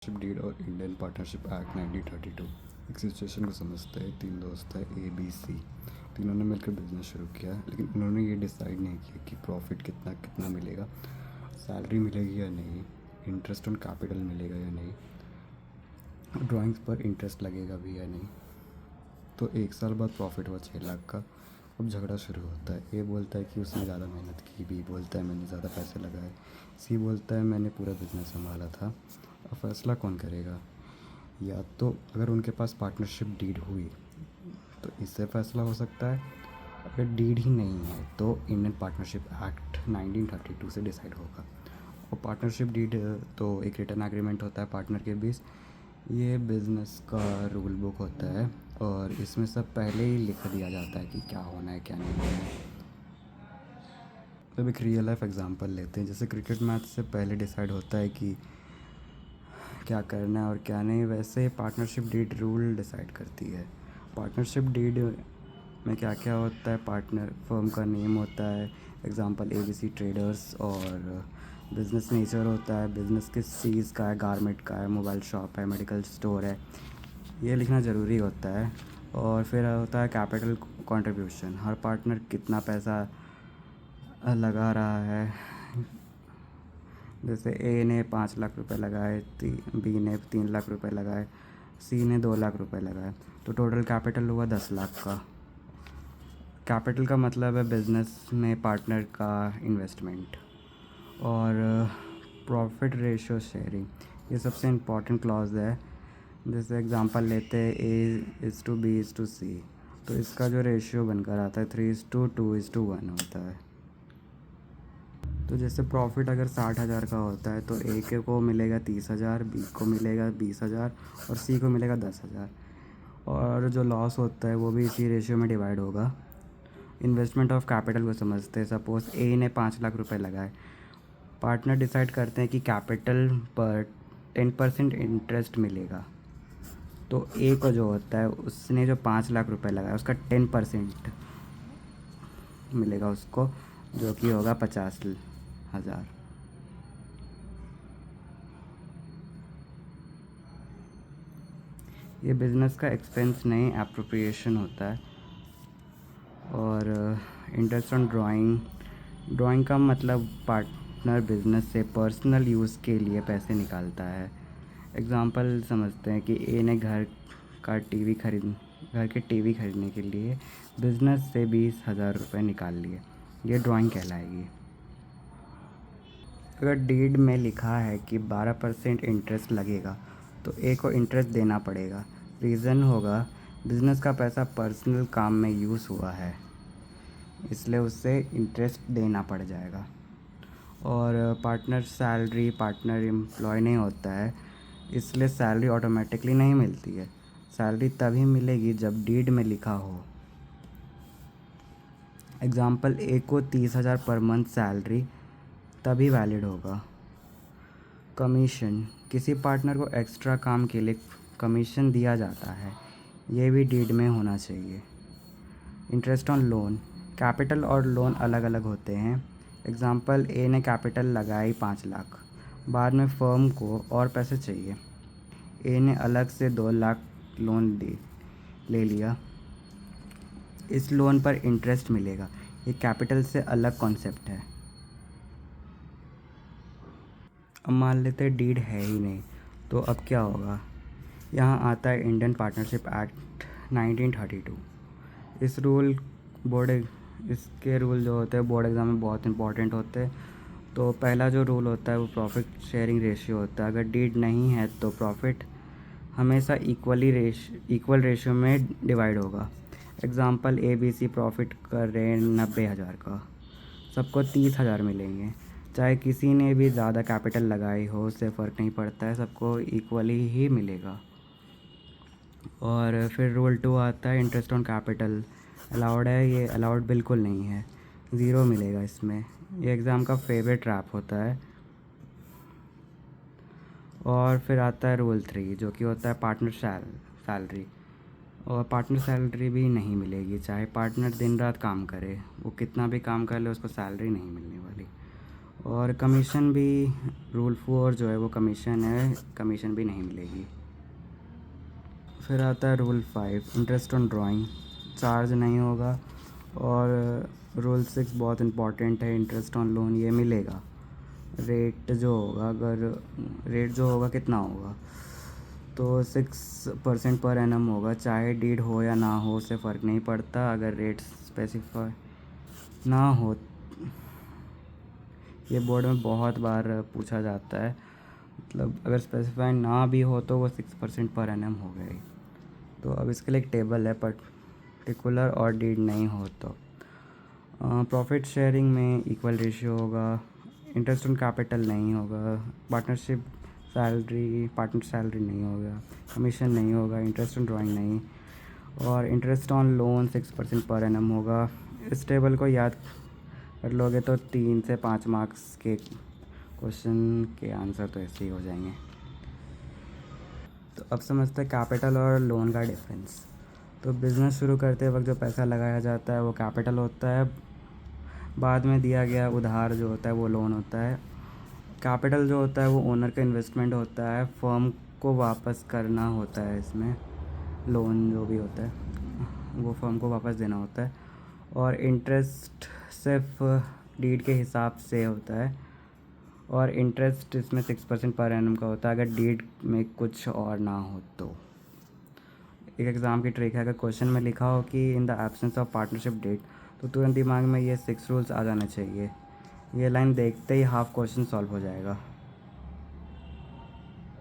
Partnership deed और Indian partnership act 1932। एक situation को समझते हैं। तीन दोस्त हैं ए बी सी। तीनों ने मिलकर बिजनेस शुरू किया, लेकिन उन्होंने ये डिसाइड नहीं किया कि प्रॉफिट कितना कितना मिलेगा, सैलरी मिलेगी या नहीं, इंटरेस्ट ऑन कैपिटल मिलेगा या नहीं, ड्राइंग्स पर इंटरेस्ट लगेगा भी या नहीं। तो एक साल बाद प्रॉफिट हुआ 6 लाख का। अब झगड़ा शुरू होता है। ए बोलता है कि उसने ज़्यादा मेहनत की, बी बोलता है मैंने ज़्यादा पैसे लगाए, सी बोलता है मैंने पूरा बिजनेस संभाला था। अब फैसला कौन करेगा? या तो अगर उनके पास पार्टनरशिप डीड हुई तो इससे फ़ैसला हो सकता है। अगर डीड ही नहीं है तो इंडियन पार्टनरशिप एक्ट 1932 से डिसाइड होगा। और पार्टनरशिप डीड तो एक रिटर्न एग्रीमेंट होता है पार्टनर के बीच। ये बिज़नेस का रूल बुक होता है और इसमें सब पहले ही लिख दिया जाता है कि क्या होना है क्या नहीं होना है। तो एक रियल लाइफ एग्जांपल लेते हैं। जैसे क्रिकेट मैच से पहले डिसाइड होता है कि क्या करना है और क्या नहीं, वैसे पार्टनरशिप डीड रूल डिसाइड करती है। पार्टनरशिप डीड में क्या क्या होता है? पार्टनर फर्म का नेम होता है, एग्जांपल एबीसी ट्रेडर्स, और बिज़नेस नेचर होता है, बिज़नेस किस चीज़ का है, गारमेंट का है, मोबाइल शॉप है, मेडिकल स्टोर है, ये लिखना ज़रूरी होता है। और फिर होता है कैपिटल कंट्रीब्यूशन, हर पार्टनर कितना पैसा लगा रहा है। जैसे ए ने 5 लाख रुपए लगाए, बी ने 3 लाख रुपए लगाए, सी ने 2 लाख रुपए लगाए, तो टोटल कैपिटल हुआ 10 लाख का। कैपिटल का मतलब है बिजनेस में पार्टनर का इन्वेस्टमेंट। और प्रॉफिट रेशियो शेयरिंग, ये सबसे इम्पॉर्टेंट क्लॉज है। जैसे एग्जांपल लेते हैं A:B:C, तो इसका जो रेशियो बनकर आता है 3:2:1 होता है। तो जैसे प्रॉफिट अगर 60,000 का होता है तो ए के को मिलेगा 30,000, बी को मिलेगा 20,000 और सी को मिलेगा 10,000। और जो लॉस होता है वो भी इसी रेशियो में डिवाइड होगा। इन्वेस्टमेंट ऑफ कैपिटल को समझते हैं। सपोज़ ए ने 5 लाख रुपए लगाए, पार्टनर डिसाइड करते हैं कि कैपिटल पर 10% इंटरेस्ट मिलेगा। तो ए को जो होता है, उसने जो 5 लाख रुपए लगाया उसका 10% मिलेगा उसको, जो कि होगा 50,000। ये बिज़नेस का एक्सपेंस नहीं, एप्रोप्रिएशन होता है। और इंटरेस्ट ऑन ड्राइंग का मतलब पार्टनर बिजनेस से पर्सनल यूज़ के लिए पैसे निकालता है। एग्जांपल समझते हैं कि ए ने घर के टीवी खरीदने के लिए बिज़नेस से 20,000 रुपये निकाल लिए, ये ड्राइंग कहलाएगी। अगर डीड में लिखा है कि 12% इंटरेस्ट लगेगा तो ए को इंटरेस्ट देना पड़ेगा। रीज़न होगा बिज़नेस का पैसा पर्सनल काम में यूज़ हुआ है, इसलिए उससे इंटरेस्ट देना पड़ जाएगा। और पार्टनर एम्प्लॉय नहीं होता है, इसलिए सैलरी ऑटोमेटिकली नहीं मिलती है। सैलरी तभी मिलेगी जब डीड में लिखा हो। एग्जांपल, ए को 30,000 पर मंथ सैलरी तभी वैलिड होगा। कमीशन, किसी पार्टनर को एक्स्ट्रा काम के लिए कमीशन दिया जाता है, ये भी डीड में होना चाहिए। इंटरेस्ट ऑन लोन, कैपिटल और लोन अलग अलग होते हैं। एग्जांपल, ए ने कैपिटल लगाई 5 लाख, बाद में फर्म को और पैसे चाहिए, ए ने अलग से 2 लाख लोन ले लिया। इस लोन पर इंटरेस्ट मिलेगा। ये कैपिटल से अलग कॉन्सेप्ट है। अब मान लेते हैं डीड है ही नहीं, तो अब क्या होगा? यहाँ आता है इंडियन पार्टनरशिप एक्ट 1932। इसके रूल जो होते हैं बोर्ड एग्ज़ाम में बहुत इंपॉर्टेंट होते हैं। तो पहला जो रूल होता है वो प्रॉफिट शेयरिंग रेशियो होता है। अगर डीड नहीं है तो प्रॉफिट हमेशा इक्वल रेशियो में डिवाइड होगा। एग्जांपल, ABC प्रॉफिट कर रहे हैं 90,000 का, सबको 30,000 मिलेंगे। चाहे किसी ने भी ज़्यादा कैपिटल लगाई हो, उससे फ़र्क नहीं पड़ता है, सबको इक्वली ही मिलेगा। और फिर रूल 2 आता है इंटरेस्ट ऑन कैपिटल। अलाउड है? ये अलाउड बिल्कुल नहीं है, ज़ीरो मिलेगा इसमें। ये एग्ज़ाम का फेवरेट ट्रैप होता है। और फिर आता है रूल 3, जो कि होता है पार्टनर सैलरी। और पार्टनर सैलरी भी नहीं मिलेगी, चाहे पार्टनर दिन रात काम करे, वो कितना भी काम कर ले उसको सैलरी नहीं मिलने वाली। और कमीशन भी, रूल 4 जो है वो कमीशन है, कमीशन भी नहीं मिलेगी। फिर आता है rule 5, interest on drawing, charge नहीं होगा। और रूल 6 बहुत इम्पॉर्टेंट है, इंटरेस्ट ऑन लोन ये मिलेगा। रेट जो होगा, अगर रेट जो होगा कितना होगा, तो 6% पर एनम होगा, चाहे डीड हो या ना हो उससे फ़र्क नहीं पड़ता। अगर रेट स्पेसिफाई ना हो, ये बोर्ड में बहुत बार पूछा जाता है, मतलब अगर स्पेसिफाई ना भी हो तो वो 6% पर एनम हो गई। तो अब इसके लिए एक टेबल है, पर्टिकुलर और डीड नहीं हो तो प्रॉफिट शेयरिंग में इक्वल रेशियो होगा, इंटरेस्ट ऑन कैपिटल नहीं होगा, पार्टनर सैलरी नहीं होगा, कमीशन नहीं होगा, इंटरेस्ट ऑन ड्राइंग नहीं, और interest on loan 6% per annum होगा। इस टेबल को याद कर लोगे तो 3 से 5 मार्क्स के क्वेश्चन के आंसर तो ऐसे ही हो जाएंगे। तो अब समझते हैं कैपिटल और लोन का डिफरेंस। तो बिज़नेस शुरू करते वक्त जो पैसा लगाया जाता है वो कैपिटल होता है, बाद में दिया गया उधार जो होता है वो लोन होता है। कैपिटल जो होता है वो ओनर का इन्वेस्टमेंट होता है, फर्म को वापस करना होता है इसमें। लोन जो भी होता है वो फर्म को वापस देना होता है। और इंटरेस्ट सिर्फ डीड के हिसाब से होता है, और इंटरेस्ट इसमें 6% पर एनम का होता है अगर डीड में कुछ और ना हो तो। एक एग्ज़ाम की ट्रिक है, अगर क्वेश्चन में लिखा हो कि in the absence of partnership deed, तो तुरंत दिमाग में ये 6 रूल्स आ जाने चाहिए। ये लाइन देखते ही हाफ क्वेश्चन सॉल्व हो जाएगा।